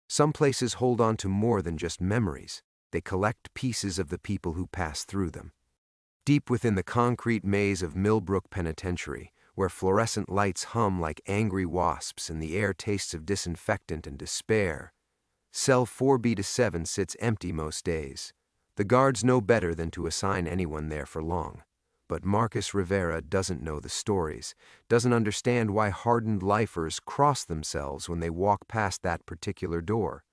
Some places hold on to more than just memories. They collect pieces of the people who pass through them. Deep within the concrete maze of Millbrook Penitentiary, where fluorescent lights hum like angry wasps and the air tastes of disinfectant and despair, cell 4B-7 sits empty most days. The guards know better than to assign anyone there for long. But Marcus Rivera doesn't know the stories, doesn't understand why hardened lifers cross themselves when they walk past that particular door.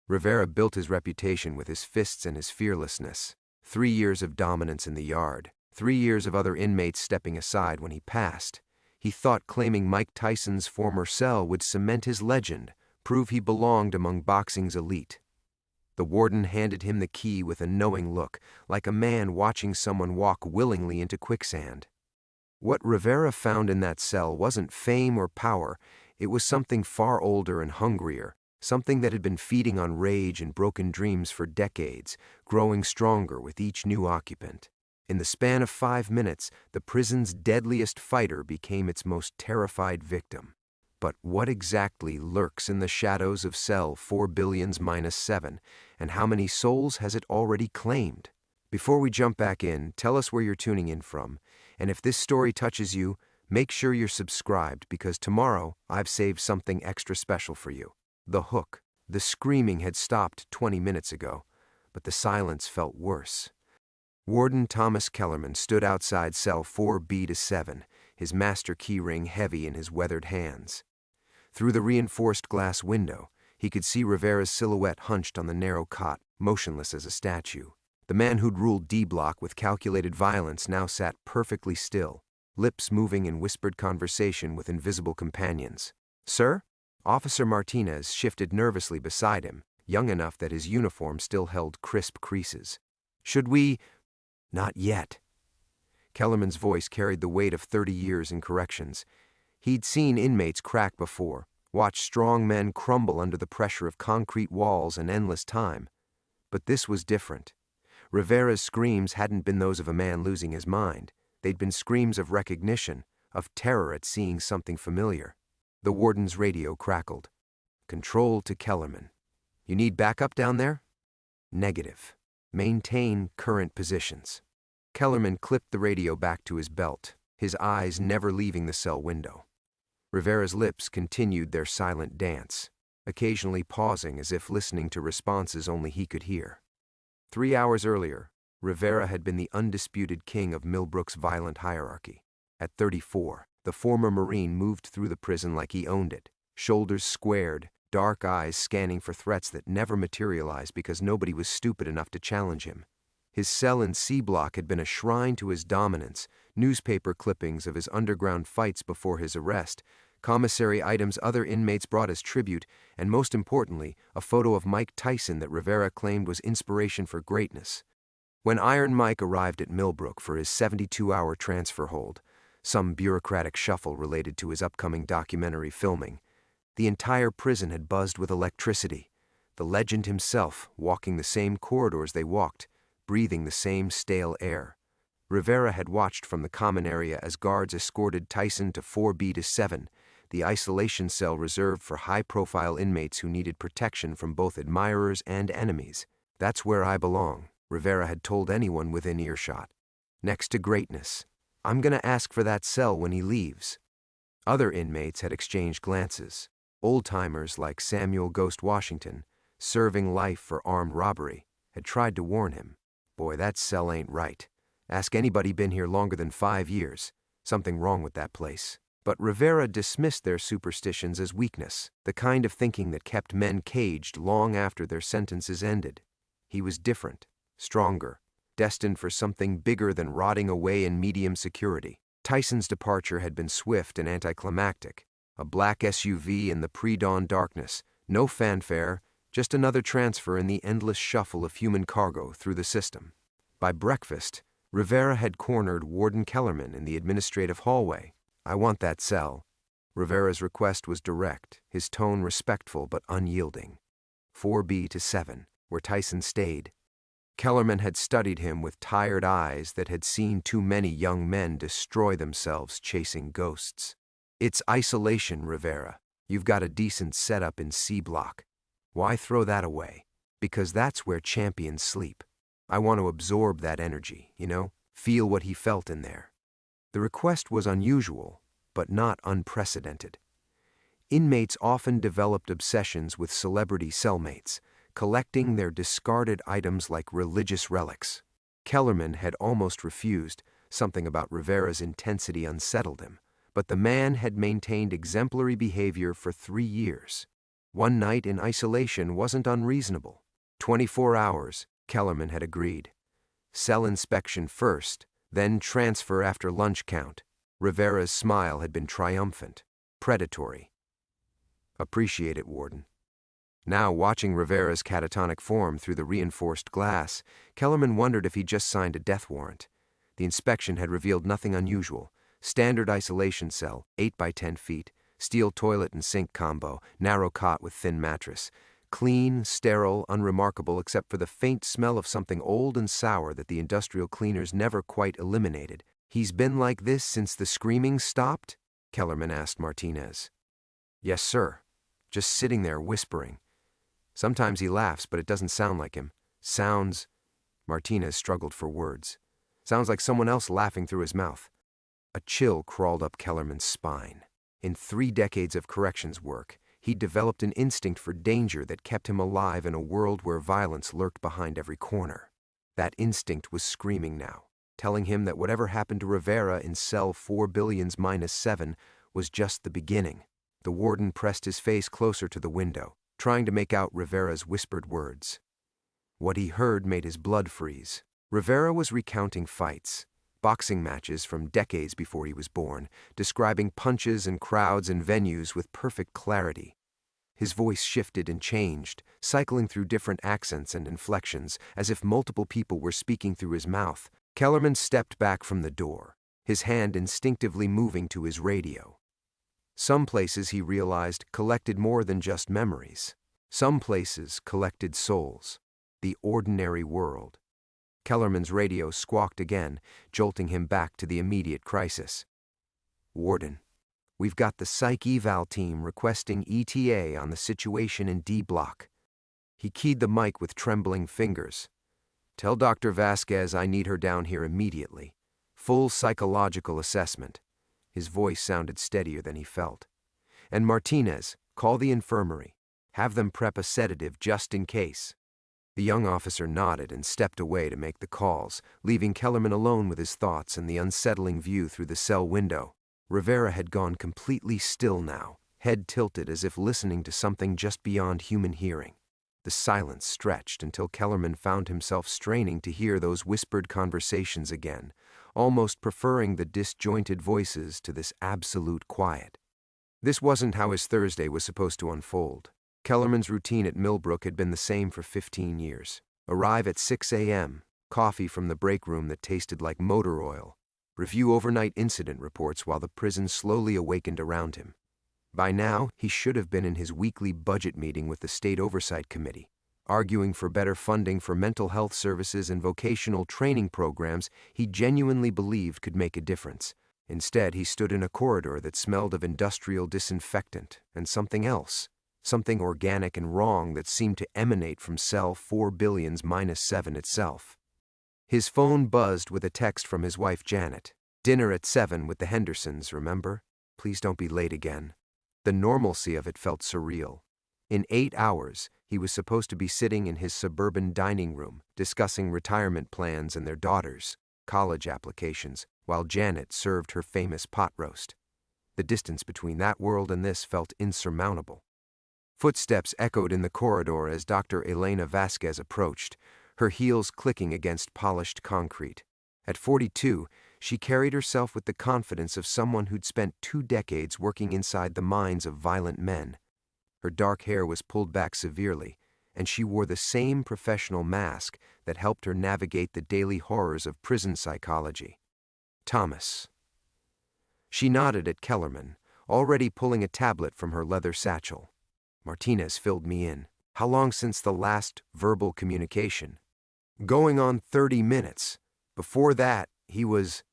Rivera built his reputation with his fists and his fearlessness. 3 years of dominance in the yard, 3 years of other inmates stepping aside when he passed. He thought claiming Mike Tyson's former cell would cement his legend, prove he belonged among boxing's elite. The warden handed him the key with a knowing look, like a man watching someone walk willingly into quicksand. What Rivera found in that cell wasn't fame or power, it was something far older and hungrier, something that had been feeding on rage and broken dreams for decades, growing stronger with each new occupant. In the span of 5 minutes, the prison's deadliest fighter became its most terrified victim. But what exactly lurks in the shadows of cell 4 billions-7, and how many souls has it already claimed? Before we jump back in, tell us where you're tuning in from, and if this story touches you, make sure you're subscribed because tomorrow I've saved something extra special for you. The hook. The screaming had stopped 20 minutes ago, but the silence felt worse. Warden Thomas Kellerman stood outside cell 4B-7, his master key ring heavy in his weathered hands. Through the reinforced glass window, he could see Rivera's silhouette hunched on the narrow cot, motionless as a statue. The man who'd ruled D-Block with calculated violence now sat perfectly still, lips moving in whispered conversation with invisible companions. "Sir?" Officer Martinez shifted nervously beside him, young enough that his uniform still held crisp creases. "Should we—" "Not yet." Kellerman's voice carried the weight of 30 years in corrections. He'd seen inmates crack before, watched strong men crumble under the pressure of concrete walls and endless time. But this was different. Rivera's screams hadn't been those of a man losing his mind. They'd been screams of recognition, of terror at seeing something familiar. The warden's radio crackled. "Control to Kellerman. You need backup down there?" "Negative. Maintain current positions." Kellerman clipped the radio back to his belt, his eyes never leaving the cell window. Rivera's lips continued their silent dance, occasionally pausing as if listening to responses only he could hear. 3 hours earlier, Rivera had been the undisputed king of Millbrook's violent hierarchy. At 34, the former Marine moved through the prison like he owned it, shoulders squared, dark eyes scanning for threats that never materialized because nobody was stupid enough to challenge him. His cell in C Block had been a shrine to his dominance, newspaper clippings of his underground fights before his arrest, commissary items other inmates brought as tribute, and most importantly, a photo of Mike Tyson that Rivera claimed was inspiration for greatness. When Iron Mike arrived at Millbrook for his 72-hour transfer hold, some bureaucratic shuffle related to his upcoming documentary filming, the entire prison had buzzed with electricity. The legend himself, walking the same corridors they walked, breathing the same stale air. Rivera had watched from the common area as guards escorted Tyson to 4B-7, the isolation cell reserved for high-profile inmates who needed protection from both admirers and enemies. "That's where I belong," Rivera had told anyone within earshot. "Next to greatness. I'm gonna ask for that cell when he leaves." Other inmates had exchanged glances. Old-timers like Samuel Ghost Washington, serving life for armed robbery, had tried to warn him. "Boy, that cell ain't right. Ask anybody been here longer than 5 years. Something wrong with that place." But Rivera dismissed their superstitions as weakness, the kind of thinking that kept men caged long after their sentences ended. He was different, stronger, destined for something bigger than rotting away in medium security. Tyson's departure had been swift and anticlimactic. A black SUV in the pre-dawn darkness, no fanfare, just another transfer in the endless shuffle of human cargo through the system. By breakfast, Rivera had cornered Warden Kellerman in the administrative hallway. "I want that cell." Rivera's request was direct, his tone respectful but unyielding. 4B-7, where Tyson stayed. Kellerman had studied him with tired eyes that had seen too many young men destroy themselves chasing ghosts. "It's isolation, Rivera. You've got a decent setup in C Block." Why throw that away? Because that's where champions sleep. I want to absorb that energy, feel what he felt in there. The request was unusual, but not unprecedented. Inmates often developed obsessions with celebrity cellmates, collecting their discarded items like religious relics. Kellerman had almost refused. Something about Rivera's intensity unsettled him, but the man had maintained exemplary behavior for 3 years. One night in isolation wasn't unreasonable. 24 hours, Kellerman had agreed. Cell inspection first, then transfer after lunch count. Rivera's smile had been triumphant, predatory. Appreciate it, Warden. Now, watching Rivera's catatonic form through the reinforced glass, Kellerman wondered if he'd just signed a death warrant. The inspection had revealed nothing unusual. Standard isolation cell, 8 by 10 feet, steel toilet and sink combo, narrow cot with thin mattress. Clean, sterile, unremarkable except for the faint smell of something old and sour that the industrial cleaners never quite eliminated. "He's been like this since the screaming stopped?" Kellerman asked Martinez. "Yes, sir. Just sitting there whispering. Sometimes he laughs, but it doesn't sound like him. Sounds..." Martinez struggled for words. "Sounds like someone else laughing through his mouth." A chill crawled up Kellerman's spine. In 3 decades of corrections work, he developed an instinct for danger that kept him alive in a world where violence lurked behind every corner. That instinct was screaming now, telling him that whatever happened to Rivera in cell 4 billions minus 7 was just the beginning. The warden pressed his face closer to the window, trying to make out Rivera's whispered words. What he heard made his blood freeze. Rivera was recounting fights, boxing matches from decades before he was born, describing punches and crowds and venues with perfect clarity. His voice shifted and changed, cycling through different accents and inflections, as if multiple people were speaking through his mouth. Kellerman stepped back from the door, his hand instinctively moving to his radio. Some places, he realized, collected more than just memories. Some places collected souls. The ordinary world. Kellerman's radio squawked again, jolting him back to the immediate crisis. "Warden, we've got the psych eval team requesting ETA on the situation in D block." He keyed the mic with trembling fingers. "Tell Dr. Vasquez I need her down here immediately. Full psychological assessment." His voice sounded steadier than he felt. "And Martinez, call the infirmary. Have them prep a sedative just in case." The young officer nodded and stepped away to make the calls, leaving Kellerman alone with his thoughts and the unsettling view through the cell window. Rivera had gone completely still now, head tilted as if listening to something just beyond human hearing. The silence stretched until Kellerman found himself straining to hear those whispered conversations again, almost preferring the disjointed voices to this absolute quiet. This wasn't how his Thursday was supposed to unfold. Kellerman's routine at Millbrook had been the same for 15 years. Arrive at 6 a.m., coffee from the break room that tasted like motor oil, review overnight incident reports while the prison slowly awakened around him. By now, he should have been in his weekly budget meeting with the State Oversight Committee, arguing for better funding for mental health services and vocational training programs he genuinely believed could make a difference. Instead, he stood in a corridor that smelled of industrial disinfectant and something else. Something organic and wrong that seemed to emanate from cell 4 billions minus 7 itself. His phone buzzed with a text from his wife Janet. "Dinner at 7 with the Hendersons, remember? Please don't be late again." The normalcy of it felt surreal. In 8 hours, he was supposed to be sitting in his suburban dining room, discussing retirement plans and their daughters' college applications, while Janet served her famous pot roast. The distance between that world and this felt insurmountable. Footsteps echoed in the corridor as Dr. Elena Vasquez approached, her heels clicking against polished concrete. At 42, she carried herself with the confidence of someone who'd spent 2 decades working inside the minds of violent men. Her dark hair was pulled back severely, and she wore the same professional mask that helped her navigate the daily horrors of prison psychology. "Thomas." She nodded at Kellerman, already pulling a tablet from her leather satchel. "Martinez filled me in. How long since the last verbal communication?" "Going on 30 minutes. Before that, he was..."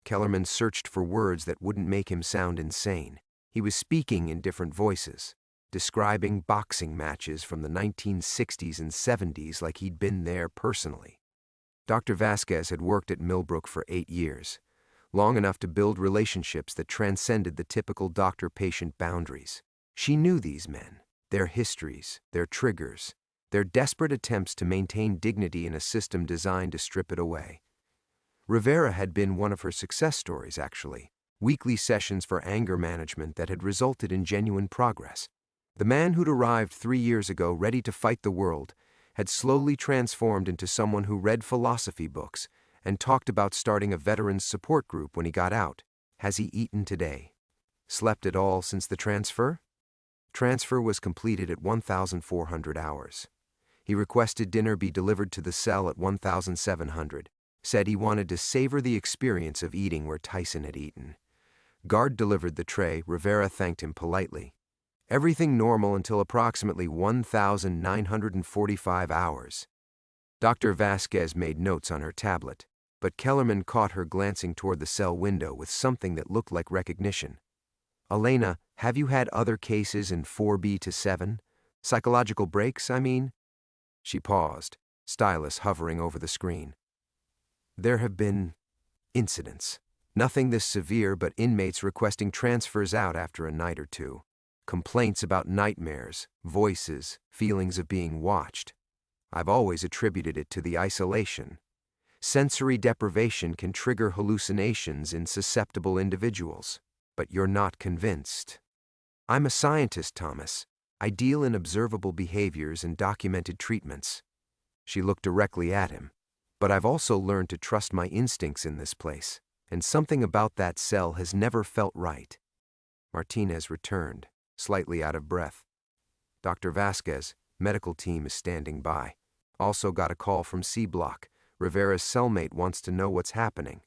Kellerman searched for words that wouldn't make him sound insane. He was speaking in different voices. describing boxing matches from the 1960s and 70s like he'd been there personally. Dr. Vasquez had worked at Millbrook for 8 years, long enough to build relationships that transcended the typical doctor-patient boundaries. She knew these men, their histories, their triggers, their desperate attempts to maintain dignity in a system designed to strip it away. Rivera had been one of her success stories, actually, weekly sessions for anger management that had resulted in genuine progress. The man who'd arrived 3 years ago ready to fight the world had slowly transformed into someone who read philosophy books and talked about starting a veterans support group when he got out. Has he eaten today? Slept at all since the transfer? Transfer was completed at 1,400 hours. He requested dinner be delivered to the cell at 1,700, said he wanted to savor the experience of eating where Tyson had eaten. Guard delivered the tray. Rivera thanked him politely. Everything normal until approximately 1,945 hours. Dr. Vasquez made notes on her tablet, but Kellerman caught her glancing toward the cell window with something that looked like recognition. Elena, have you had other cases in 4B to 7? Psychological breaks, I mean? She paused, stylus hovering over the screen. There have been incidents. Nothing this severe, but inmates requesting transfers out after a night or two. Complaints about nightmares, voices, feelings of being watched. I've always attributed it to the isolation. Sensory deprivation can trigger hallucinations in susceptible individuals. But you're not convinced. I'm a scientist, Thomas. I deal in observable behaviors and documented treatments. She looked directly at him. But I've also learned to trust my instincts in this place, and something about that cell has never felt right. Martinez returned, slightly out of breath. Dr. Vasquez, medical team is standing by. Also got a call from C Block. Rivera's cellmate wants to know what's happening.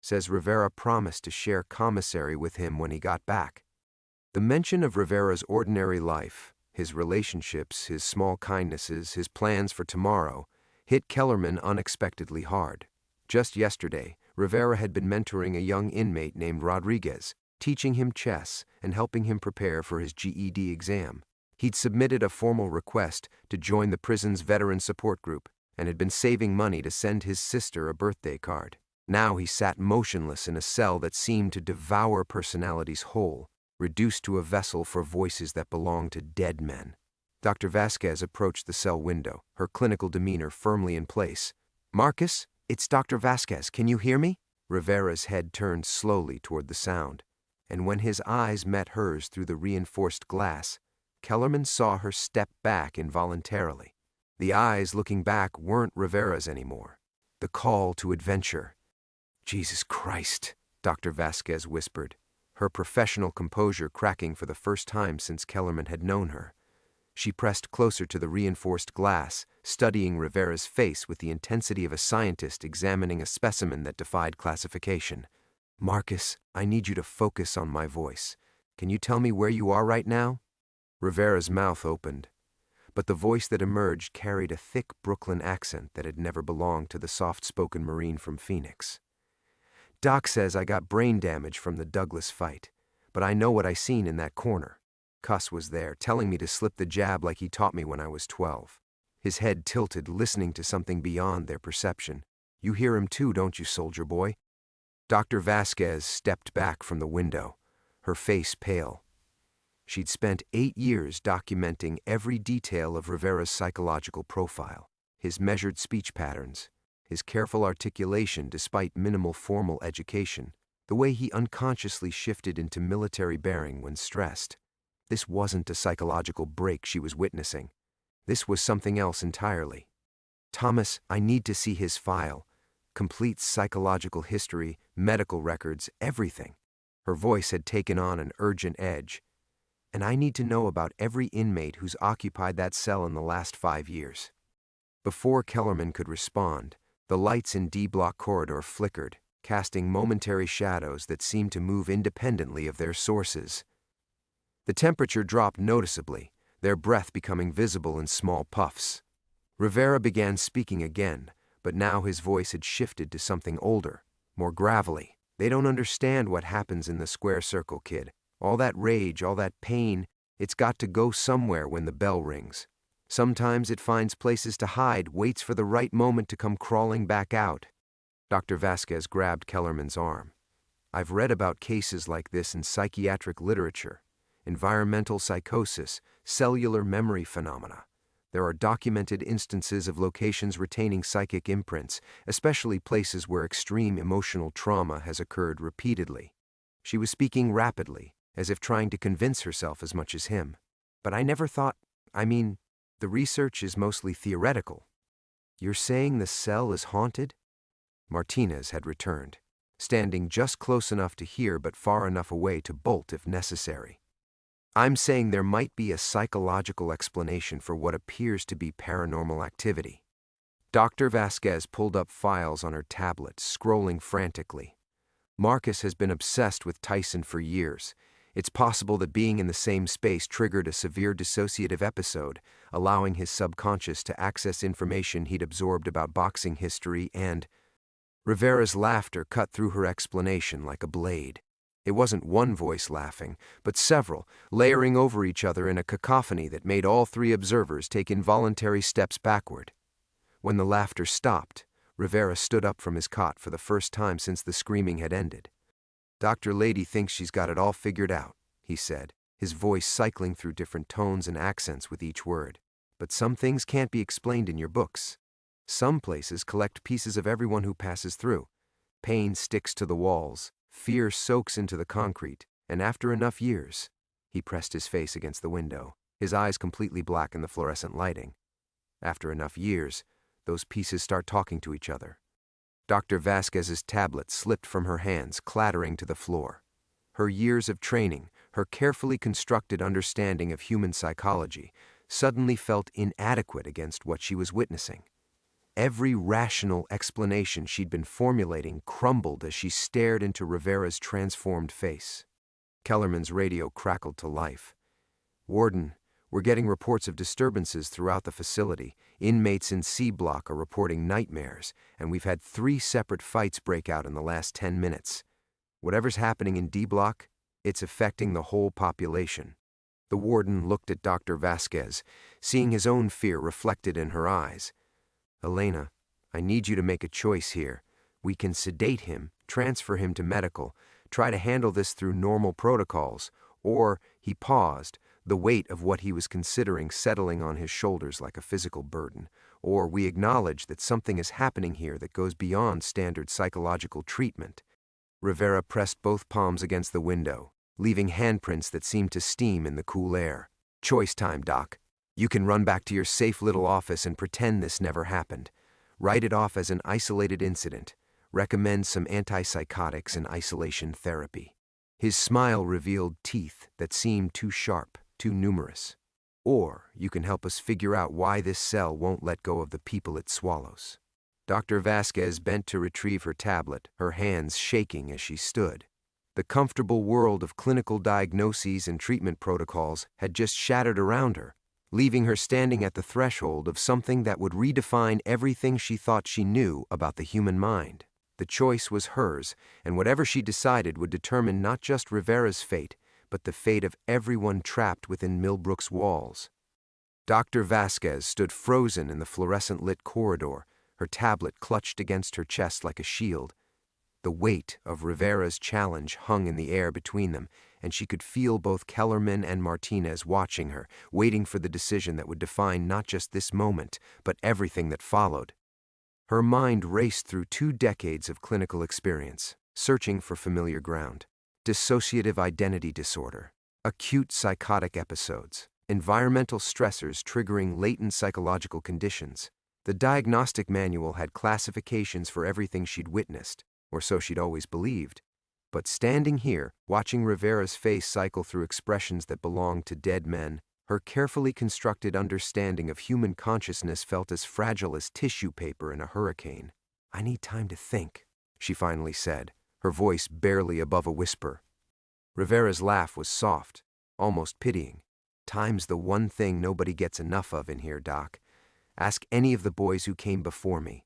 Says Rivera promised to share commissary with him when he got back. The mention of Rivera's ordinary life, his relationships, his small kindnesses, his plans for tomorrow, hit Kellerman unexpectedly hard. Just yesterday, Rivera had been mentoring a young inmate named Rodriguez, teaching him chess and helping him prepare for his GED exam. He'd submitted a formal request to join the prison's veteran support group and had been saving money to send his sister a birthday card. Now he sat motionless in a cell that seemed to devour personalities whole, reduced to a vessel for voices that belonged to dead men. Dr. Vasquez approached the cell window, her clinical demeanor firmly in place. Marcus, it's Dr. Vasquez. Can you hear me? Rivera's head turned slowly toward the sound, and when his eyes met hers through the reinforced glass, Kellerman saw her step back involuntarily. The eyes looking back weren't Rivera's anymore. The call to adventure. Jesus Christ, Dr. Vasquez whispered, her professional composure cracking for the first time since Kellerman had known her. She pressed closer to the reinforced glass, studying Rivera's face with the intensity of a scientist examining a specimen that defied classification. Marcus, I need you to focus on my voice. Can you tell me where you are right now? Rivera's mouth opened, but the voice that emerged carried a thick Brooklyn accent that had never belonged to the soft-spoken Marine from Phoenix. Doc says I got brain damage from the Douglas fight, but I know what I seen in that corner. Cuss was there, telling me to slip the jab like he taught me when I was 12. His head tilted, listening to something beyond their perception. You hear him too, don't you, soldier boy? Dr. Vasquez stepped back from the window, her face pale. She'd spent 8 years documenting every detail of Rivera's psychological profile, his measured speech patterns, his careful articulation despite minimal formal education, the way he unconsciously shifted into military bearing when stressed. This wasn't a psychological break she was witnessing. This was something else entirely. Thomas, I need to see his file. Complete psychological history, medical records, everything. Her voice had taken on an urgent edge. And I need to know about every inmate who's occupied that cell in the last 5 years. Before Kellerman could respond, the lights in D Block corridor flickered, casting momentary shadows that seemed to move independently of their sources. The temperature dropped noticeably, their breath becoming visible in small puffs. Rivera began speaking again, but now his voice had shifted to something older, more gravelly. They don't understand what happens in the square circle, kid. All that rage, all that pain, It's got to go somewhere when the bell rings. Sometimes it finds places to hide, waits for the right moment to come crawling back out. Dr. Vasquez grabbed Kellerman's arm. I've read about cases like this in psychiatric literature. Environmental psychosis, cellular memory phenomena. There are documented instances of locations retaining psychic imprints, especially places where extreme emotional trauma has occurred repeatedly. She was speaking rapidly, as if trying to convince herself as much as him. But I never thought, the research is mostly theoretical. You're saying the cell is haunted? Martinez had returned, standing just close enough to hear but far enough away to bolt if necessary. I'm saying there might be a psychological explanation for what appears to be paranormal activity. Dr. Vasquez pulled up files on her tablet, scrolling frantically. Marcus has been obsessed with Tyson for years. It's possible that being in the same space triggered a severe dissociative episode, allowing his subconscious to access information he'd absorbed about boxing history and... Rivera's laughter cut through her explanation like a blade. It wasn't one voice laughing, but several, layering over each other in a cacophony that made all three observers take involuntary steps backward. When the laughter stopped, Rivera stood up from his cot for the first time since the screaming had ended. Dr. Lady thinks she's got it all figured out, he said, his voice cycling through different tones and accents with each word. But some things can't be explained in your books. Some places collect pieces of everyone who passes through. Pain sticks to the walls. Fear soaks into the concrete, and after enough years, he pressed his face against the window, his eyes completely black in the fluorescent lighting. After enough years, those pieces start talking to each other. Dr. Vasquez's tablet slipped from her hands, clattering to the floor. Her years of training, her carefully constructed understanding of human psychology, suddenly felt inadequate against what she was witnessing. Every rational explanation she'd been formulating crumbled as she stared into Rivera's transformed face. Kellerman's radio crackled to life. "Warden, we're getting reports of disturbances throughout the facility. Inmates in C Block are reporting nightmares, and we've had 3 separate fights break out in the last 10 minutes. Whatever's happening in D Block, it's affecting the whole population." The warden looked at Dr. Vasquez, seeing his own fear reflected in her eyes. "Elena, I need you to make a choice here. We can sedate him, transfer him to medical, try to handle this through normal protocols, or," he paused, the weight of what he was considering settling on his shoulders like a physical burden, "or we acknowledge that something is happening here that goes beyond standard psychological treatment." Rivera pressed both palms against the window, leaving handprints that seemed to steam in the cool air. "Choice time, Doc. You can run back to your safe little office and pretend this never happened. Write it off as an isolated incident. Recommend some antipsychotics and isolation therapy." His smile revealed teeth that seemed too sharp, too numerous. "Or you can help us figure out why this cell won't let go of the people it swallows." Dr. Vasquez bent to retrieve her tablet, her hands shaking as she stood. The comfortable world of clinical diagnoses and treatment protocols had just shattered around her, leaving her standing at the threshold of something that would redefine everything she thought she knew about the human mind. The choice was hers, and whatever she decided would determine not just Rivera's fate, but the fate of everyone trapped within Millbrook's walls. Dr. Vasquez stood frozen in the fluorescent-lit corridor, her tablet clutched against her chest like a shield. The weight of Rivera's challenge hung in the air between them, and she could feel both Kellerman and Martinez watching her, waiting for the decision that would define not just this moment, but everything that followed. Her mind raced through 2 decades of clinical experience, searching for familiar ground. Dissociative identity disorder, acute psychotic episodes, environmental stressors triggering latent psychological conditions. The diagnostic manual had classifications for everything she'd witnessed, or so she'd always believed. But standing here, watching Rivera's face cycle through expressions that belonged to dead men, her carefully constructed understanding of human consciousness felt as fragile as tissue paper in a hurricane. "I need time to think," she finally said, her voice barely above a whisper. Rivera's laugh was soft, almost pitying. "Time's the one thing nobody gets enough of in here, Doc. Ask any of the boys who came before me."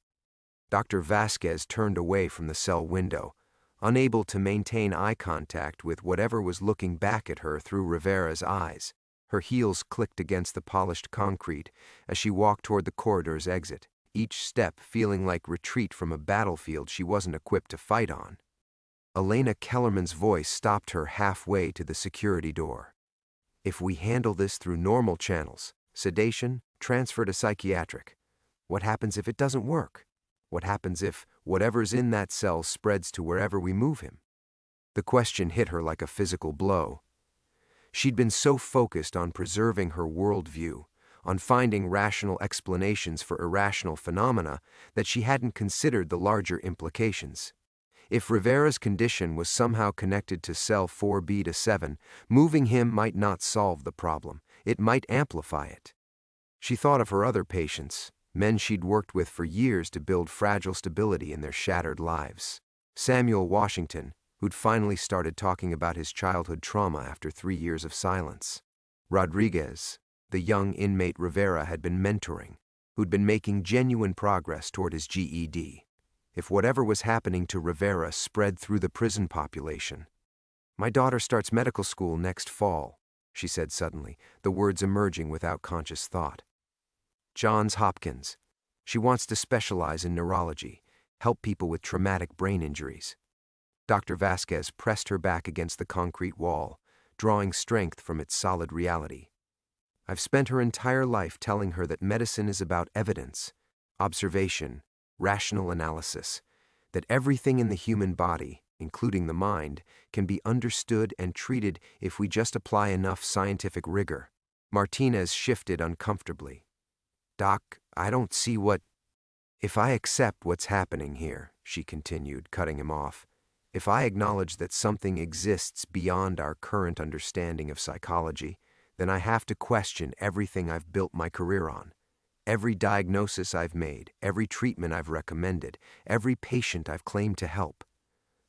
Dr. Vasquez turned away from the cell window, unable to maintain eye contact with whatever was looking back at her through Rivera's eyes. Her heels clicked against the polished concrete as she walked toward the corridor's exit, each step feeling like retreat from a battlefield she wasn't equipped to fight on. Elena Kellerman's voice stopped her halfway to the security door. If we handle this through normal channels, sedation, transfer to psychiatric, what happens if it doesn't work? What happens if whatever's in that cell spreads to wherever we move him? The question hit her like a physical blow. She'd been so focused on preserving her worldview, on finding rational explanations for irrational phenomena, that she hadn't considered the larger implications. If Rivera's condition was somehow connected to cell 4B-7, moving him might not solve the problem. It might amplify it. She thought of her other patients, men she'd worked with for years to build fragile stability in their shattered lives. Samuel Washington, who'd finally started talking about his childhood trauma after 3 years of silence. Rodriguez, the young inmate Rivera had been mentoring, who'd been making genuine progress toward his GED. If whatever was happening to Rivera spread through the prison population. "My daughter starts medical school next fall," she said suddenly, the words emerging without conscious thought. "Johns Hopkins. She wants to specialize in neurology, help people with traumatic brain injuries." Dr. Vasquez pressed her back against the concrete wall, drawing strength from its solid reality. "I've spent her entire life telling her that medicine is about evidence, observation, rational analysis, that everything in the human body, including the mind, can be understood and treated if we just apply enough scientific rigor." Martinez shifted uncomfortably. "Doc, I don't see what—" "If I accept what's happening here," she continued, cutting him off, "if I acknowledge that something exists beyond our current understanding of psychology, then I have to question everything I've built my career on. Every diagnosis I've made, every treatment I've recommended, every patient I've claimed to help."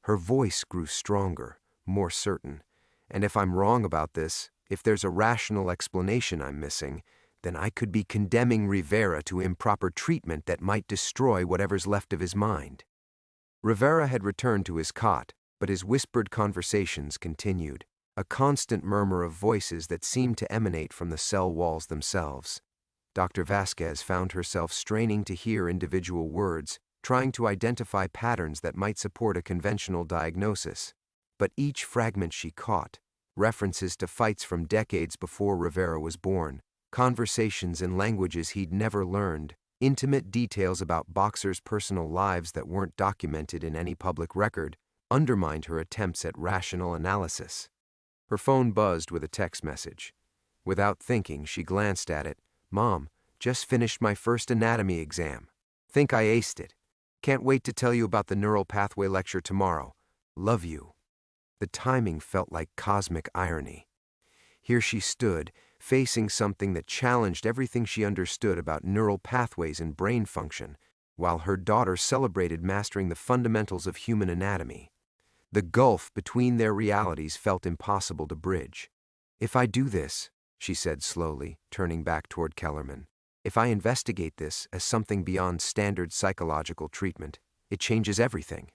Her voice grew stronger, more certain. "And if I'm wrong about this, if there's a rational explanation I'm missing, then I could be condemning Rivera to improper treatment that might destroy whatever's left of his mind." Rivera had returned to his cot, but his whispered conversations continued, a constant murmur of voices that seemed to emanate from the cell walls themselves. Dr. Vasquez found herself straining to hear individual words, trying to identify patterns that might support a conventional diagnosis. But each fragment she caught, references to fights from decades before Rivera was born, conversations in languages he'd never learned, intimate details about boxers' personal lives that weren't documented in any public record, undermined her attempts at rational analysis. Her phone buzzed with a text message. Without thinking, she glanced at it. "Mom, just finished my first anatomy exam. Think I aced it. Can't wait to tell you about the neural pathway lecture tomorrow. Love you." The timing felt like cosmic irony. Here she stood, facing something that challenged everything she understood about neural pathways and brain function, while her daughter celebrated mastering the fundamentals of human anatomy. The gulf between their realities felt impossible to bridge. "If I do this," she said slowly, turning back toward Kellerman, "if I investigate this as something beyond standard psychological treatment, it changes everything.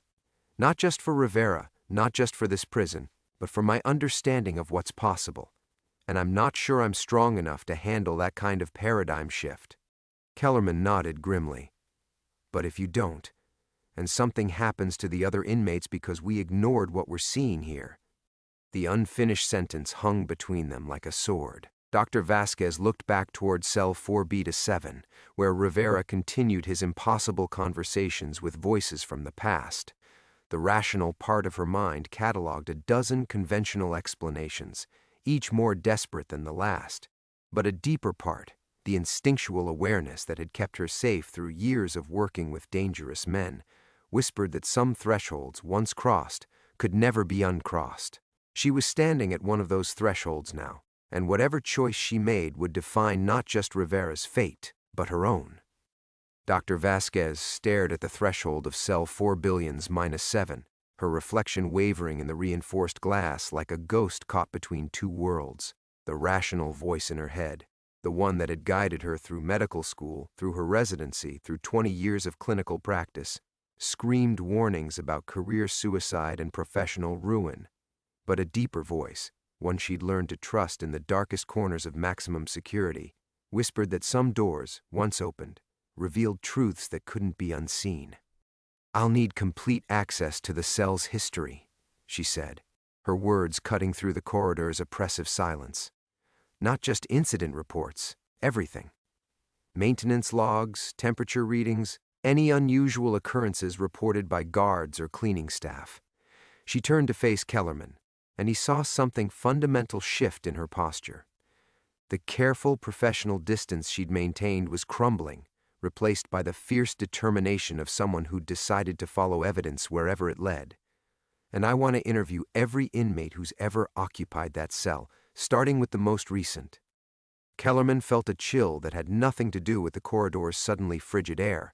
Not just for Rivera, not just for this prison, but for my understanding of what's possible. And I'm not sure I'm strong enough to handle that kind of paradigm shift." Kellerman nodded grimly. "But if you don't, and something happens to the other inmates because we ignored what we're seeing here." The unfinished sentence hung between them like a sword. Dr. Vasquez looked back toward cell 4B-7, where Rivera continued his impossible conversations with voices from the past. The rational part of her mind cataloged a dozen conventional explanations, each more desperate than the last. But a deeper part, the instinctual awareness that had kept her safe through years of working with dangerous men, whispered that some thresholds, once crossed, could never be uncrossed. She was standing at one of those thresholds now, and whatever choice she made would define not just Rivera's fate, but her own. Dr. Vasquez stared at the threshold of cell 4 billions-7, her reflection wavering in the reinforced glass like a ghost caught between two worlds. The rational voice in her head, the one that had guided her through medical school, through her residency, through 20 years of clinical practice, screamed warnings about career suicide and professional ruin. But a deeper voice, one she'd learned to trust in the darkest corners of maximum security, whispered that some doors, once opened, revealed truths that couldn't be unseen. "I'll need complete access to the cell's history," she said, her words cutting through the corridor's oppressive silence. "Not just incident reports, everything. Maintenance logs, temperature readings, any unusual occurrences reported by guards or cleaning staff." She turned to face Kellerman, and he saw something fundamental shift in her posture. The careful professional distance she'd maintained was crumbling, replaced by the fierce determination of someone who'd decided to follow evidence wherever it led. "And I want to interview every inmate who's ever occupied that cell, starting with the most recent." Kellerman felt a chill that had nothing to do with the corridor's suddenly frigid air.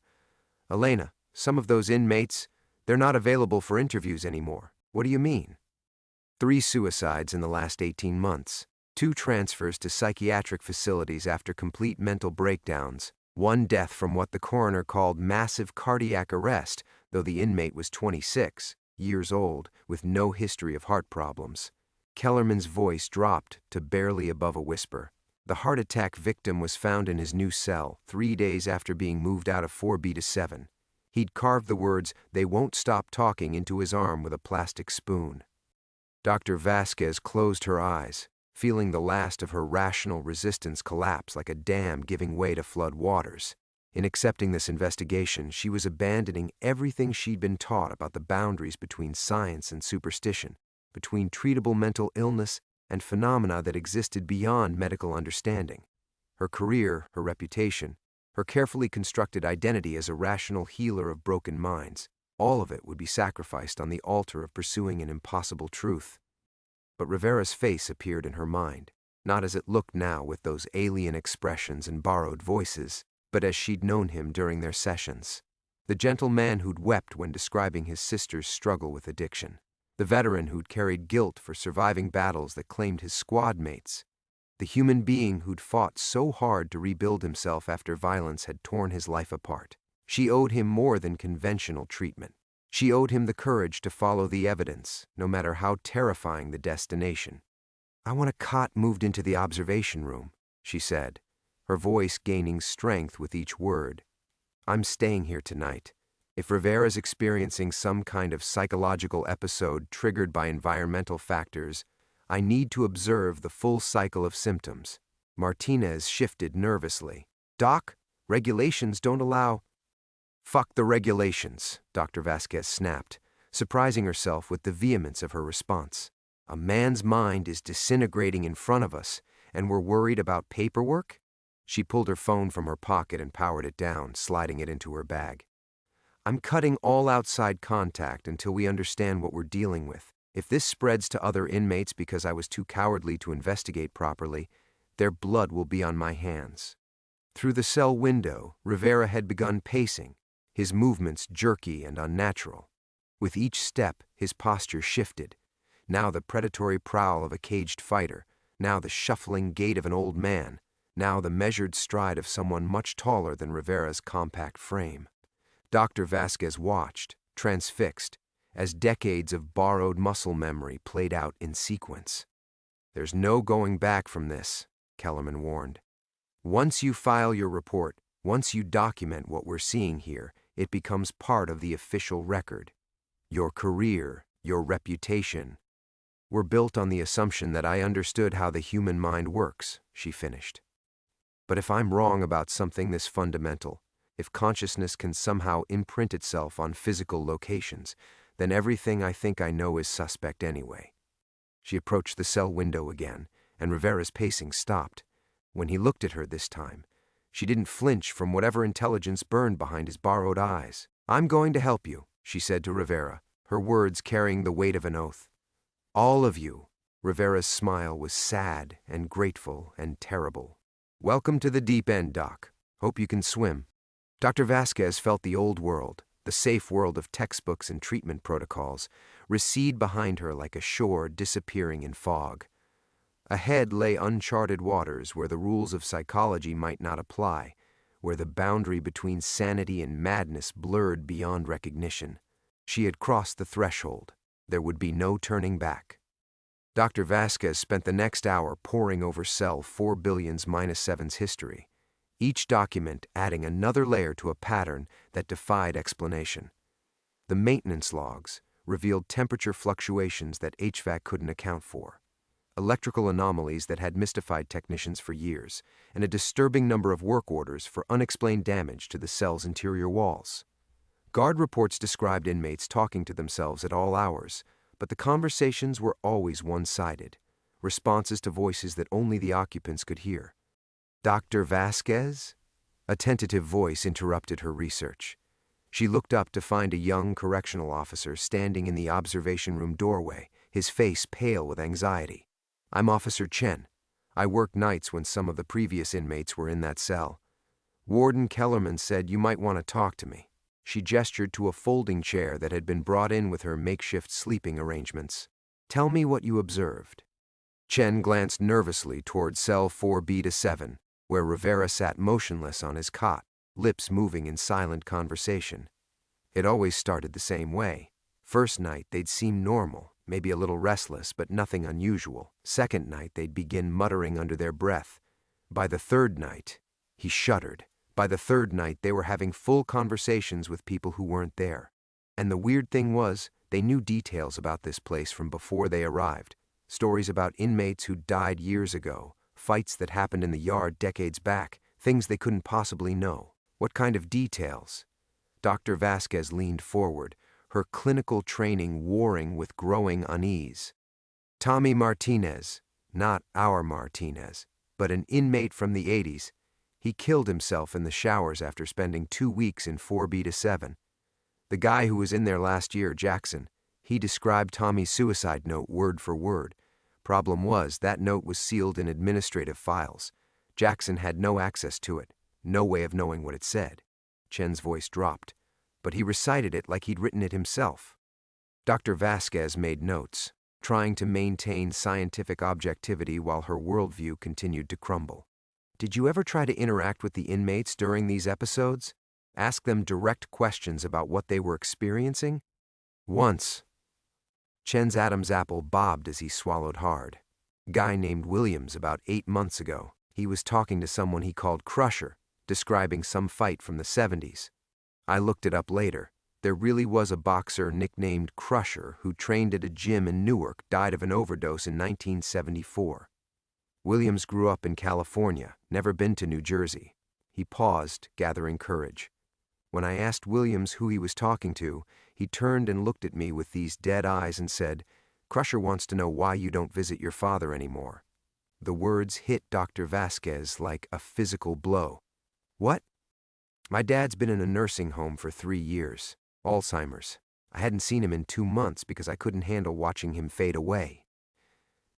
"Elena, some of those inmates, they're not available for interviews anymore." "What do you mean?" 3 suicides in the last 18 months, 2 transfers to psychiatric facilities after complete mental breakdowns, 1 death from what the coroner called massive cardiac arrest, though the inmate was 26 years old with no history of heart problems. Kellerman's voice dropped to barely above a whisper. The heart attack victim was found in his new cell 3 days after being moved out of 4B to 7. He'd carved the words, "They won't stop talking," into his arm with a plastic spoon. Dr. Vasquez closed her eyes, feeling the last of her rational resistance collapse like a dam giving way to flood waters. In accepting this investigation, she was abandoning everything she'd been taught about the boundaries between science and superstition, between treatable mental illness and phenomena that existed beyond medical understanding. Her career, her reputation, her carefully constructed identity as a rational healer of broken minds, all of it would be sacrificed on the altar of pursuing an impossible truth. But Rivera's face appeared in her mind, not as it looked now with those alien expressions and borrowed voices, but as she'd known him during their sessions. The gentle man who'd wept when describing his sister's struggle with addiction. The veteran who'd carried guilt for surviving battles that claimed his squad mates. The human being who'd fought so hard to rebuild himself after violence had torn his life apart. She owed him more than conventional treatment. She owed him the courage to follow the evidence, no matter how terrifying the destination. "I want a cot moved into the observation room," she said, her voice gaining strength with each word. "I'm staying here tonight. If Rivera's experiencing some kind of psychological episode triggered by environmental factors, I need to observe the full cycle of symptoms." Martinez shifted nervously. "Doc, regulations don't allow—" "Fuck the regulations," Dr. Vasquez snapped, surprising herself with the vehemence of her response. "A man's mind is disintegrating in front of us, and we're worried about paperwork?" She pulled her phone from her pocket and powered it down, sliding it into her bag. "I'm cutting all outside contact until we understand what we're dealing with. If this spreads to other inmates because I was too cowardly to investigate properly, their blood will be on my hands." Through the cell window, Rivera had begun pacing, his movements jerky and unnatural. With each step, his posture shifted. Now the predatory prowl of a caged fighter, now the shuffling gait of an old man, now the measured stride of someone much taller than Rivera's compact frame. Dr. Vasquez watched, transfixed, as decades of borrowed muscle memory played out in sequence. "There's no going back from this," Kellerman warned. "Once you file your report, once you document what we're seeing here, it becomes part of the official record. Your career, your reputation, were built on the assumption that I understood how the human mind works," she finished. "But if I'm wrong about something this fundamental, if consciousness can somehow imprint itself on physical locations, then everything I think I know is suspect anyway." She approached the cell window again, and Rivera's pacing stopped. When he looked at her this time, she didn't flinch from whatever intelligence burned behind his borrowed eyes. "I'm going to help you," she said to Rivera, her words carrying the weight of an oath. "All of you." Rivera's smile was sad and grateful and terrible. "Welcome to the deep end, Doc. Hope you can swim." Dr. Vasquez felt the old world, the safe world of textbooks and treatment protocols, recede behind her like a shore disappearing in fog. Ahead lay uncharted waters where the rules of psychology might not apply, where the boundary between sanity and madness blurred beyond recognition. She had crossed the threshold. There would be no turning back. Dr. Vasquez spent the next hour poring over cell 4 billions minus 7's history, each document adding another layer to a pattern that defied explanation. The maintenance logs revealed temperature fluctuations that HVAC couldn't account for, electrical anomalies that had mystified technicians for years, and a disturbing number of work orders for unexplained damage to the cell's interior walls. Guard reports described inmates talking to themselves at all hours, but the conversations were always one-sided, responses to voices that only the occupants could hear. "Dr. Vasquez?" A tentative voice interrupted her research. She looked up to find a young correctional officer standing in the observation room doorway, his face pale with anxiety. "I'm Officer Chen. I worked nights when some of the previous inmates were in that cell. Warden Kellerman said you might want to talk to me." She gestured to a folding chair that had been brought in with her makeshift sleeping arrangements. "Tell me what you observed." Chen glanced nervously toward cell 4B-7, where Rivera sat motionless on his cot, lips moving in silent conversation. It always started the same way. First night, they'd seem normal, maybe a little restless, but nothing unusual. Second night, they'd begin muttering under their breath. By the third night, he shuddered. By the third night, they were having full conversations with people who weren't there. And the weird thing was, they knew details about this place from before they arrived. Stories about inmates who died years ago, fights that happened in the yard decades back, things they couldn't possibly know. What kind of details? Dr. Vasquez leaned forward, her clinical training warring with growing unease. "Tommy Martinez, not our Martinez, but an inmate from the 80s. He killed himself in the showers after spending 2 weeks in 4B-7. The guy who was in there last year, Jackson, he described Tommy's suicide note word for word. Problem was, that note was sealed in administrative files. Jackson had no access to it, no way of knowing what it said." Chen's voice dropped, but he recited it like he'd written it himself. Dr. Vasquez made notes, trying to maintain scientific objectivity while her worldview continued to crumble. "Did you ever try to interact with the inmates during these episodes? Ask them direct questions about what they were experiencing?" "Once." Chen's Adam's apple bobbed as he swallowed hard. "Guy named Williams about 8 months ago. He was talking to someone he called Crusher, describing some fight from the 70s. I looked it up later. There really was a boxer nicknamed Crusher who trained at a gym in Newark, died of an overdose in 1974. Williams grew up in California, never been to New Jersey." He paused, gathering courage. "When I asked Williams who he was talking to, he turned and looked at me with these dead eyes and said, 'Crusher wants to know why you don't visit your father anymore.'" The words hit Dr. Vasquez like a physical blow. "What?" "My dad's been in a nursing home for 3 years. Alzheimer's. I hadn't seen him in 2 months because I couldn't handle watching him fade away."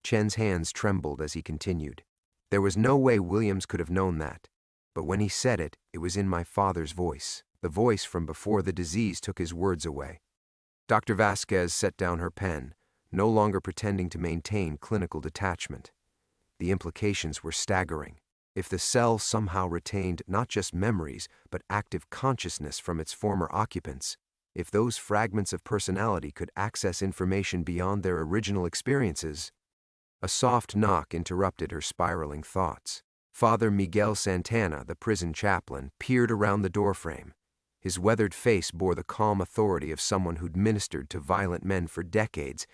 Chen's hands trembled as he continued. "There was no way Williams could have known that. But when he said it, it was in my father's voice, the voice from before the disease took his words away." Dr. Vasquez set down her pen, no longer pretending to maintain clinical detachment. The implications were staggering. If the cell somehow retained not just memories, but active consciousness from its former occupants, if those fragments of personality could access information beyond their original experiences. A soft knock interrupted her spiraling thoughts. Father Miguel Santana, the prison chaplain, peered around the doorframe. His weathered face bore the calm authority of someone who'd ministered to violent men for decades,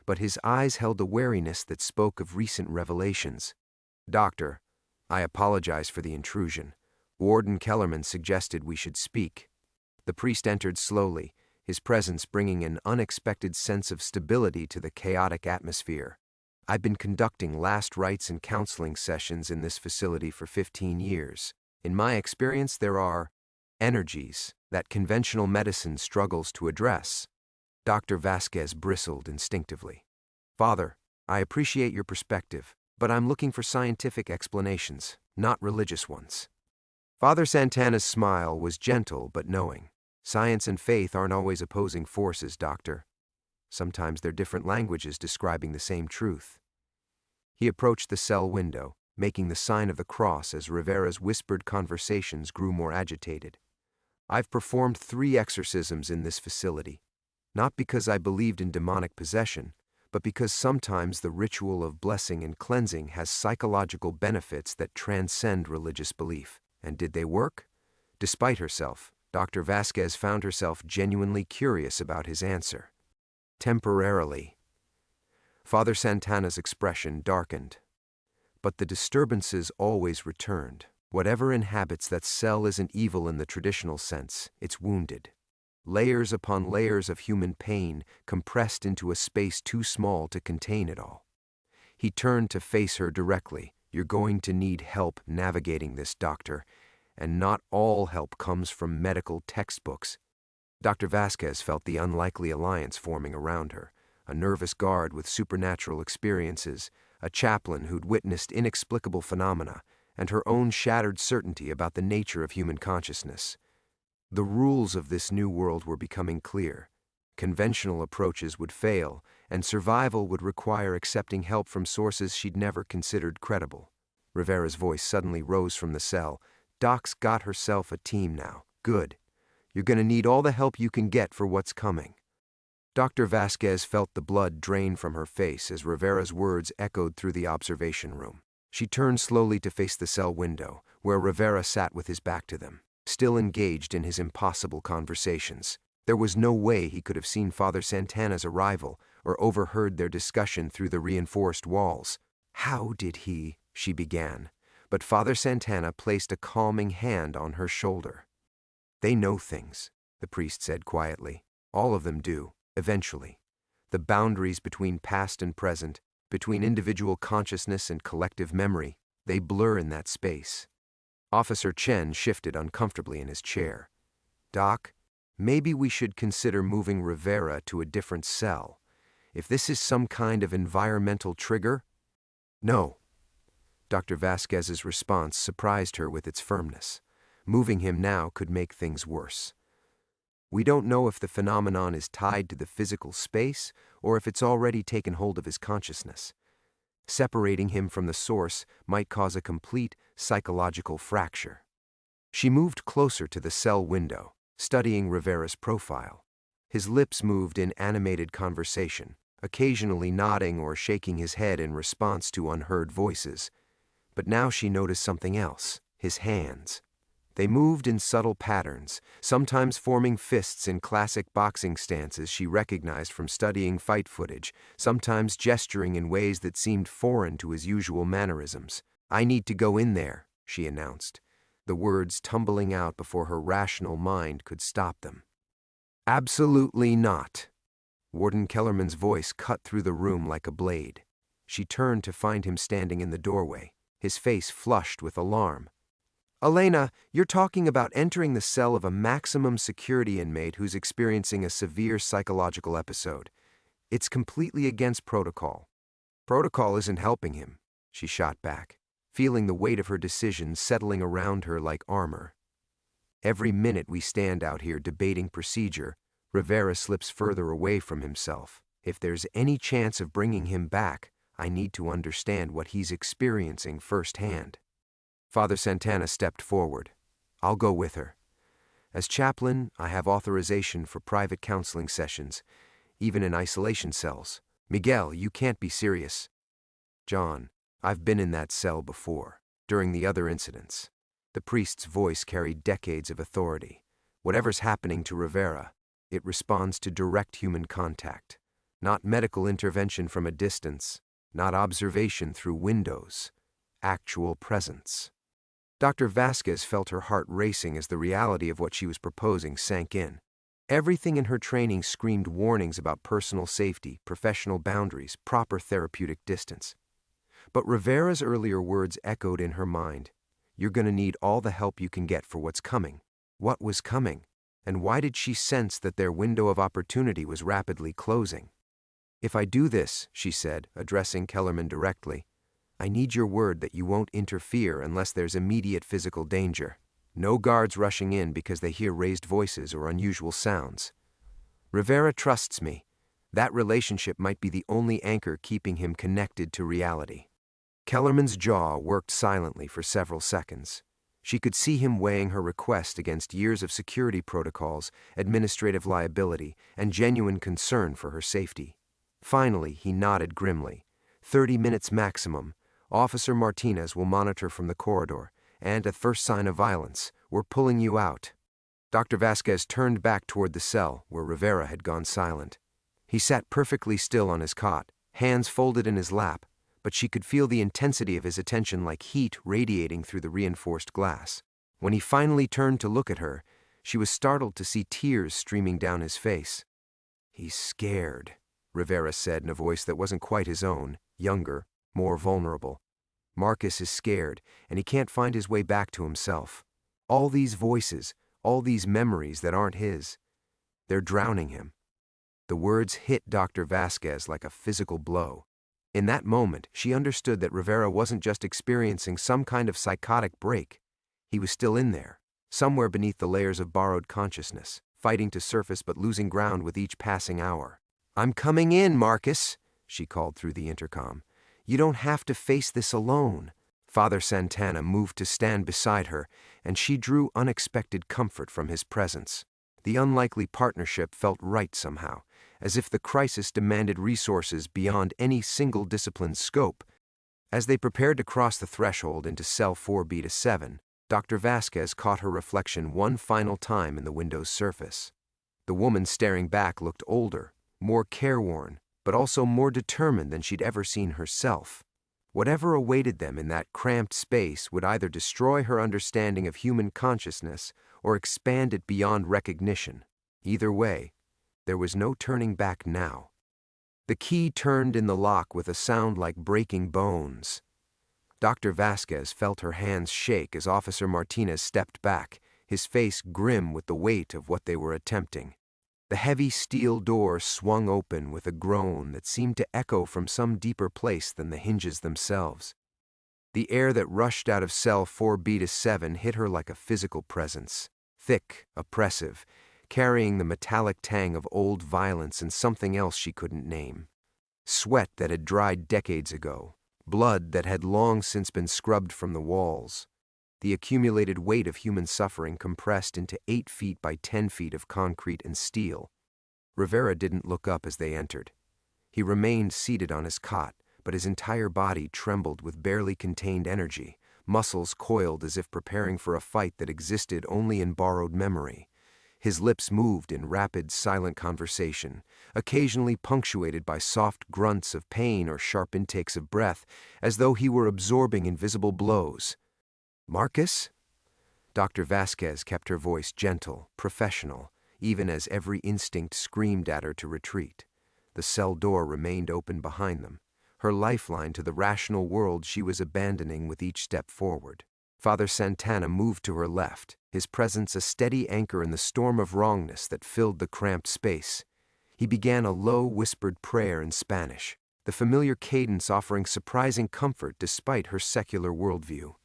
but his eyes held a wariness that spoke of recent revelations. "Doctor, I apologize for the intrusion. Warden Kellerman suggested we should speak." The priest entered slowly, his presence bringing an unexpected sense of stability to the chaotic atmosphere. "I've been conducting last rites and counseling sessions in this facility for 15 years. In my experience, there are energies that conventional medicine struggles to address." Dr. Vasquez bristled instinctively. "Father, I appreciate your perspective, but I'm looking for scientific explanations, not religious ones." Father Santana's smile was gentle but knowing. "Science and faith aren't always opposing forces, Doctor. Sometimes they're different languages describing the same truth." He approached the cell window, making the sign of the cross as Rivera's whispered conversations grew more agitated. "I've performed 3 exorcisms in this facility, not because I believed in demonic possession, but because sometimes the ritual of blessing and cleansing has psychological benefits that transcend religious belief. And did they work? Despite herself, Dr. Vasquez found herself genuinely curious about his answer. Temporarily. Father Santana's expression darkened. But the disturbances always returned. Whatever inhabits that cell isn't evil in the traditional sense, it's wounded. Layers upon layers of human pain compressed into a space too small to contain it all. He turned to face her directly. You're going to need help navigating this, doctor, and not all help comes from medical textbooks. Dr. Vasquez felt the unlikely alliance forming around her, a nervous guard with supernatural experiences, a chaplain who'd witnessed inexplicable phenomena, and her own shattered certainty about the nature of human consciousness. The rules of this new world were becoming clear. Conventional approaches would fail, and survival would require accepting help from sources she'd never considered credible. Rivera's voice suddenly rose from the cell. Doc's got herself a team now. Good. You're going to need all the help you can get for what's coming. Dr. Vasquez felt the blood drain from her face as Rivera's words echoed through the observation room. She turned slowly to face the cell window, where Rivera sat with his back to them, still engaged in his impossible conversations. There was no way he could have seen Father Santana's arrival or overheard their discussion through the reinforced walls. How did he? She began, but Father Santana placed a calming hand on her shoulder. They know things, the priest said quietly. All of them do, eventually. The boundaries between past and present, between individual consciousness and collective memory, they blur in that space. Officer Chen shifted uncomfortably in his chair. Doc, maybe we should consider moving Rivera to a different cell. If this is some kind of environmental trigger? No. Dr. Vasquez's response surprised her with its firmness. Moving him now could make things worse. We don't know if the phenomenon is tied to the physical space or if it's already taken hold of his consciousness. Separating him from the source might cause a complete psychological fracture. She moved closer to the cell window, studying Rivera's profile. His lips moved in animated conversation, occasionally nodding or shaking his head in response to unheard voices. But now she noticed something else, his hands. They moved in subtle patterns, sometimes forming fists in classic boxing stances she recognized from studying fight footage, sometimes gesturing in ways that seemed foreign to his usual mannerisms. I need to go in there, she announced, the words tumbling out before her rational mind could stop them. Absolutely not. Warden Kellerman's voice cut through the room like a blade. She turned to find him standing in the doorway, his face flushed with alarm. Elena, you're talking about entering the cell of a maximum security inmate who's experiencing a severe psychological episode. It's completely against protocol. Protocol isn't helping him, she shot back, feeling the weight of her decision settling around her like armor. Every minute we stand out here debating procedure, Rivera slips further away from himself. If there's any chance of bringing him back, I need to understand what he's experiencing firsthand. Father Santana stepped forward. I'll go with her. As chaplain, I have authorization for private counseling sessions, even in isolation cells. Miguel, you can't be serious. John, I've been in that cell before, during the other incidents. The priest's voice carried decades of authority. Whatever's happening to Rivera, it responds to direct human contact, not medical intervention from a distance, not observation through windows, actual presence. Dr. Vasquez felt her heart racing as the reality of what she was proposing sank in. Everything in her training screamed warnings about personal safety, professional boundaries, proper therapeutic distance. But Rivera's earlier words echoed in her mind. You're going to need all the help you can get for what's coming. What was coming? And why did she sense that their window of opportunity was rapidly closing? If I do this, she said, addressing Kellerman directly, I need your word that you won't interfere unless there's immediate physical danger. No guards rushing in because they hear raised voices or unusual sounds. Rivera trusts me. That relationship might be the only anchor keeping him connected to reality. Kellerman's jaw worked silently for several seconds. She could see him weighing her request against years of security protocols, administrative liability, and genuine concern for her safety. Finally, he nodded grimly. 30 minutes maximum. Officer Martinez will monitor from the corridor, and at first sign of violence, we're pulling you out. Dr. Vasquez turned back toward the cell, where Rivera had gone silent. He sat perfectly still on his cot, hands folded in his lap, but she could feel the intensity of his attention like heat radiating through the reinforced glass. When he finally turned to look at her, she was startled to see tears streaming down his face. "He's scared," Rivera said in a voice that wasn't quite his own, younger, more vulnerable. "Marcus is scared, and he can't find his way back to himself. All these voices, all these memories that aren't his, they're drowning him." The words hit Dr. Vasquez like a physical blow. In that moment, she understood that Rivera wasn't just experiencing some kind of psychotic break. He was still in there, somewhere beneath the layers of borrowed consciousness, fighting to surface but losing ground with each passing hour. "I'm coming in, Marcus," she called through the intercom. "You don't have to face this alone." Father Santana moved to stand beside her, and she drew unexpected comfort from his presence. The unlikely partnership felt right somehow, as if the crisis demanded resources beyond any single discipline's scope. As they prepared to cross the threshold into cell 4B-7, Dr. Vasquez caught her reflection one final time in the window's surface. The woman staring back looked older, more careworn, but also more determined than she'd ever seen herself. Whatever awaited them in that cramped space would either destroy her understanding of human consciousness or expand it beyond recognition. Either way, there was no turning back now. The key turned in the lock with a sound like breaking bones. Dr. Vasquez felt her hands shake as Officer Martinez stepped back, his face grim with the weight of what they were attempting. The heavy steel door swung open with a groan that seemed to echo from some deeper place than the hinges themselves. The air that rushed out of cell 4B-7 hit her like a physical presence, thick, oppressive, carrying the metallic tang of old violence and something else she couldn't name. Sweat that had dried decades ago, blood that had long since been scrubbed from the walls. The accumulated weight of human suffering compressed into 8 feet by 10 feet of concrete and steel. Rivera didn't look up as they entered. He remained seated on his cot, but his entire body trembled with barely contained energy, muscles coiled as if preparing for a fight that existed only in borrowed memory. His lips moved in rapid, silent conversation, occasionally punctuated by soft grunts of pain or sharp intakes of breath, as though he were absorbing invisible blows. "Marcus?" Dr. Vasquez kept her voice gentle, professional, even as every instinct screamed at her to retreat. The cell door remained open behind them, her lifeline to the rational world she was abandoning with each step forward. Father Santana moved to her left, his presence a steady anchor in the storm of wrongness that filled the cramped space. He began a low, whispered prayer in Spanish, the familiar cadence offering surprising comfort despite her secular worldview.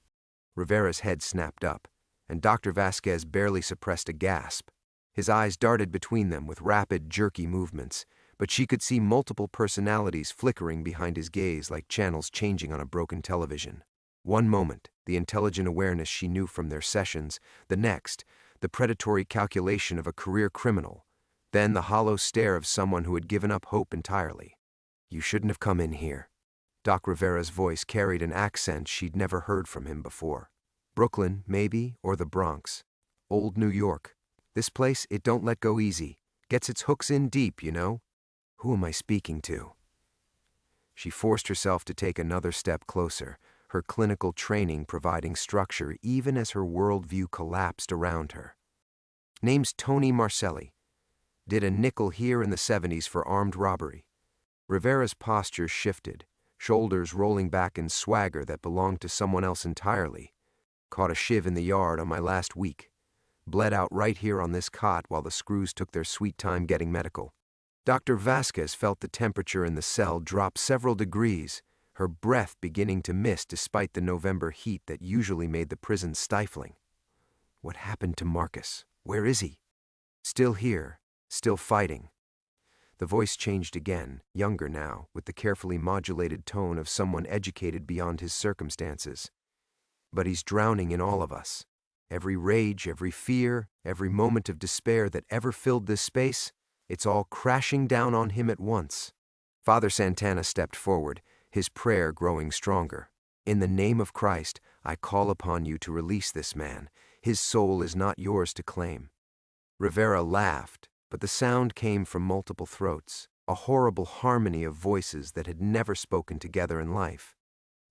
Rivera's head snapped up, and Dr. Vasquez barely suppressed a gasp. His eyes darted between them with rapid, jerky movements, but she could see multiple personalities flickering behind his gaze like channels changing on a broken television. One moment, the intelligent awareness she knew from their sessions; the next, the predatory calculation of a career criminal; then the hollow stare of someone who had given up hope entirely. "You shouldn't have come in here." Doc Rivera's voice carried an accent she'd never heard from him before. "Brooklyn, maybe, or the Bronx. Old New York. This place, it don't let go easy. Gets its hooks in deep, you know. Who am I speaking to?" She forced herself to take another step closer, her clinical training providing structure even as her worldview collapsed around her. "Name's Tony Marcelli. Did a nickel here in the 70s for armed robbery." Rivera's posture shifted, shoulders rolling back in swagger that belonged to someone else entirely. "Caught a shiv in the yard on my last week. Bled out right here on this cot while the screws took their sweet time getting medical." Dr. Vasquez felt the temperature in the cell drop several degrees, her breath beginning to miss despite the November heat that usually made the prison stifling. What happened to Marcus? Where is he? Still here, still fighting. The voice changed again, younger now, with the carefully modulated tone of someone educated beyond his circumstances. "But he's drowning in all of us. Every rage, every fear, every moment of despair that ever filled this space, it's all crashing down on him at once." Father Santana stepped forward, his prayer growing stronger. In the name of Christ, I call upon you to release this man. His soul is not yours to claim. Rivera laughed, but the sound came from multiple throats, a horrible harmony of voices that had never spoken together in life.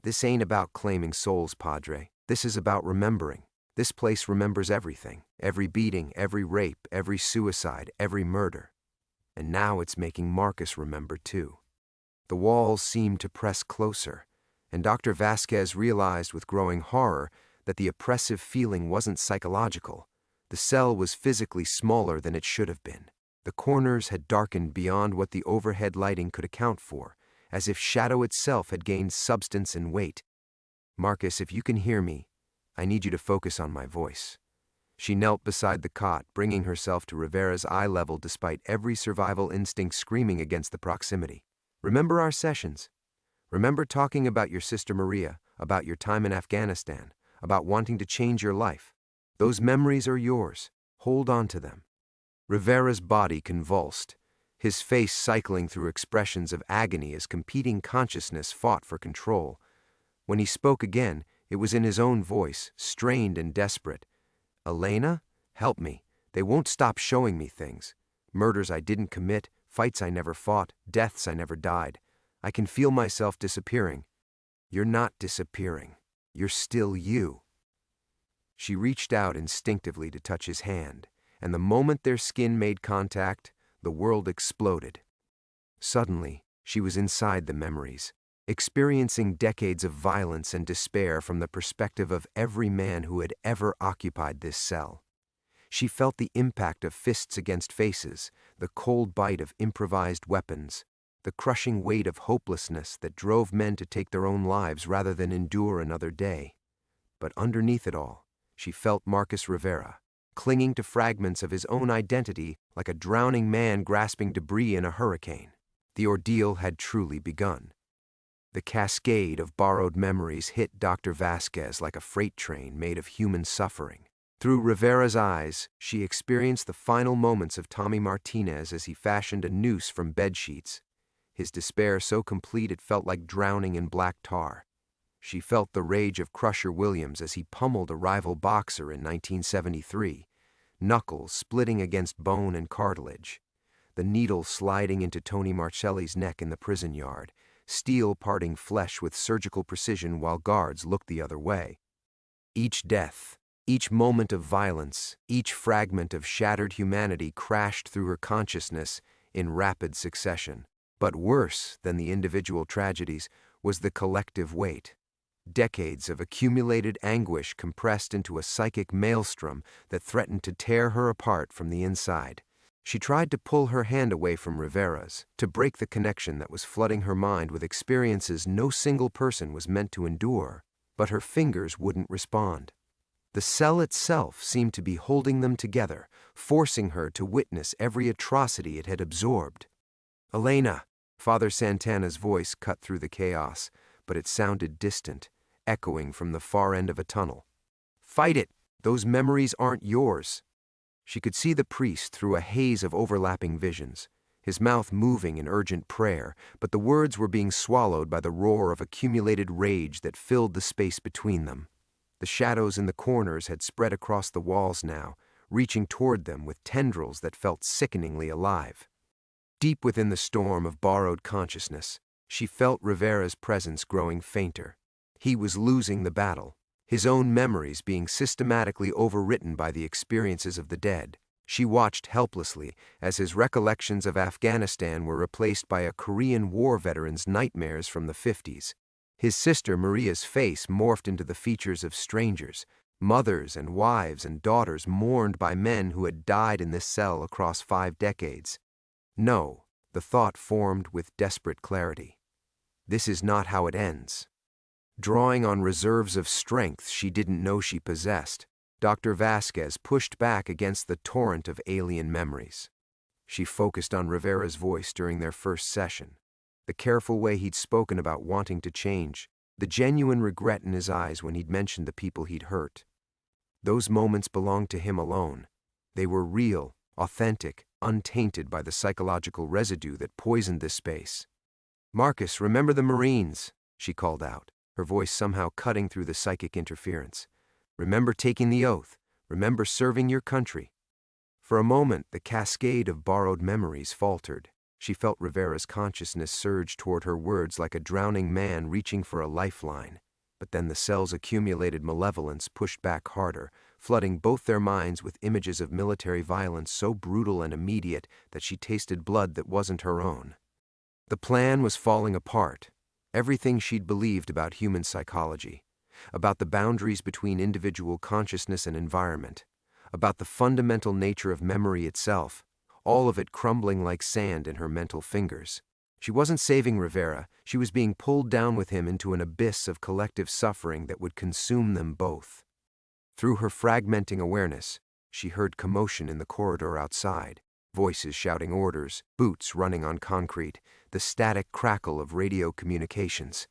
This ain't about claiming souls, Padre. This is about remembering. This place remembers everything. Every beating, every rape, every suicide, every murder. And now it's making Marcus remember too. The walls seemed to press closer, and Dr. Vasquez realized with growing horror that the oppressive feeling wasn't psychological. The cell was physically smaller than it should have been. The corners had darkened beyond what the overhead lighting could account for, as if shadow itself had gained substance and weight. Marcus, if you can hear me, I need you to focus on my voice. She knelt beside the cot, bringing herself to Rivera's eye level despite every survival instinct screaming against the proximity. Remember our sessions? Remember talking about your sister Maria, about your time in Afghanistan, about wanting to change your life? Those memories are yours. Hold on to them. Rivera's body convulsed, his face cycling through expressions of agony as competing consciousness fought for control. When he spoke again, it was in his own voice, strained and desperate. Elena, help me. They won't stop showing me things. Murders I didn't commit, fights I never fought, deaths I never died. I can feel myself disappearing. You're not disappearing. You're still you. She reached out instinctively to touch his hand, and the moment their skin made contact, the world exploded. Suddenly, she was inside the memories, experiencing decades of violence and despair from the perspective of every man who had ever occupied this cell. She felt the impact of fists against faces, the cold bite of improvised weapons, the crushing weight of hopelessness that drove men to take their own lives rather than endure another day. But underneath it all, she felt Marcus Rivera, clinging to fragments of his own identity like a drowning man grasping debris in a hurricane. The ordeal had truly begun. The cascade of borrowed memories hit Dr. Vasquez like a freight train made of human suffering. Through Rivera's eyes, she experienced the final moments of Tommy Martinez as he fashioned a noose from bedsheets, his despair so complete it felt like drowning in black tar. She felt the rage of Crusher Williams as he pummeled a rival boxer in 1973, knuckles splitting against bone and cartilage, the needle sliding into Tony Marcelli's neck in the prison yard, steel parting flesh with surgical precision while guards looked the other way. Each death, each moment of violence, each fragment of shattered humanity crashed through her consciousness in rapid succession. But worse than the individual tragedies was the collective weight. Decades of accumulated anguish compressed into a psychic maelstrom that threatened to tear her apart from the inside. She tried to pull her hand away from Rivera's, to break the connection that was flooding her mind with experiences no single person was meant to endure, but her fingers wouldn't respond. The cell itself seemed to be holding them together, forcing her to witness every atrocity it had absorbed. Elena! Father Santana's voice cut through the chaos, but it sounded distant, echoing from the far end of a tunnel. Fight it! Those memories aren't yours. She could see the priest through a haze of overlapping visions, his mouth moving in urgent prayer, but the words were being swallowed by the roar of accumulated rage that filled the space between them. The shadows in the corners had spread across the walls now, reaching toward them with tendrils that felt sickeningly alive. Deep within the storm of borrowed consciousness, she felt Rivera's presence growing fainter. He was losing the battle, his own memories being systematically overwritten by the experiences of the dead. She watched helplessly as his recollections of Afghanistan were replaced by a Korean War veteran's nightmares from the 50s. His sister Maria's face morphed into the features of strangers, mothers and wives and daughters mourned by men who had died in this cell across 5 decades. No, the thought formed with desperate clarity. This is not how it ends. Drawing on reserves of strength she didn't know she possessed, Dr. Vasquez pushed back against the torrent of alien memories. She focused on Rivera's voice during their first session, the careful way he'd spoken about wanting to change, the genuine regret in his eyes when he'd mentioned the people he'd hurt. Those moments belonged to him alone. They were real, authentic, untainted by the psychological residue that poisoned this space. Marcus, remember the Marines, she called out, her voice somehow cutting through the psychic interference. Remember taking the oath. Remember serving your country. For a moment, the cascade of borrowed memories faltered. She felt Rivera's consciousness surge toward her words like a drowning man reaching for a lifeline. But then the cell's accumulated malevolence pushed back harder, flooding both their minds with images of military violence so brutal and immediate that she tasted blood that wasn't her own. The plan was falling apart. Everything she'd believed about human psychology, about the boundaries between individual consciousness and environment, about the fundamental nature of memory itself, all of it crumbling like sand in her mental fingers. She wasn't saving Rivera, she was being pulled down with him into an abyss of collective suffering that would consume them both. Through her fragmenting awareness, she heard commotion in the corridor outside, voices shouting orders, boots running on concrete, the static crackle of radio communications.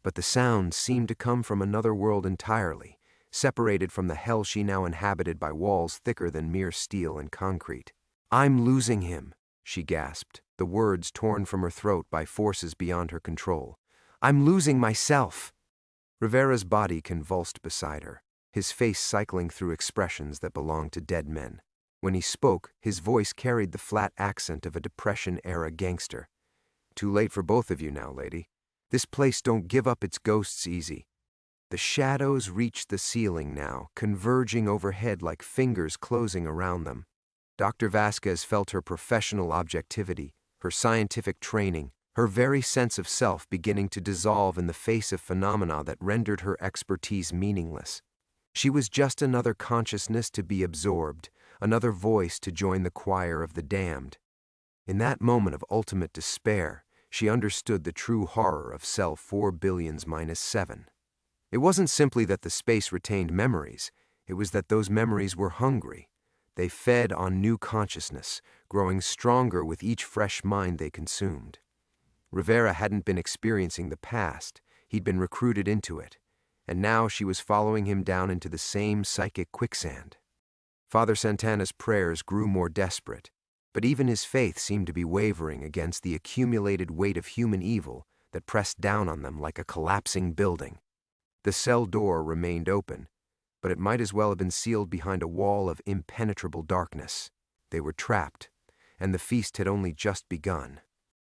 But the sounds seemed to come from another world entirely, separated from the hell she now inhabited by walls thicker than mere steel and concrete. "I'm losing him," she gasped, the words torn from her throat by forces beyond her control. "I'm losing myself." Rivera's body convulsed beside her, his face cycling through expressions that belonged to dead men. When he spoke, his voice carried the flat accent of a Depression-era gangster. "Too late for both of you now, lady. This place don't give up its ghosts easy." The shadows reached the ceiling now, converging overhead like fingers closing around them. Dr. Vasquez felt her professional objectivity, her scientific training, her very sense of self beginning to dissolve in the face of phenomena that rendered her expertise meaningless. She was just another consciousness to be absorbed, another voice to join the choir of the damned. In that moment of ultimate despair, she understood the true horror of cell 4 billions minus 7. It wasn't simply that the space retained memories, it was that those memories were hungry. They fed on new consciousness, growing stronger with each fresh mind they consumed. Rivera hadn't been experiencing the past, he'd been recruited into it, and now she was following him down into the same psychic quicksand. Father Santana's prayers grew more desperate, but even his faith seemed to be wavering against the accumulated weight of human evil that pressed down on them like a collapsing building. The cell door remained open, but it might as well have been sealed behind a wall of impenetrable darkness. They were trapped, and the feast had only just begun.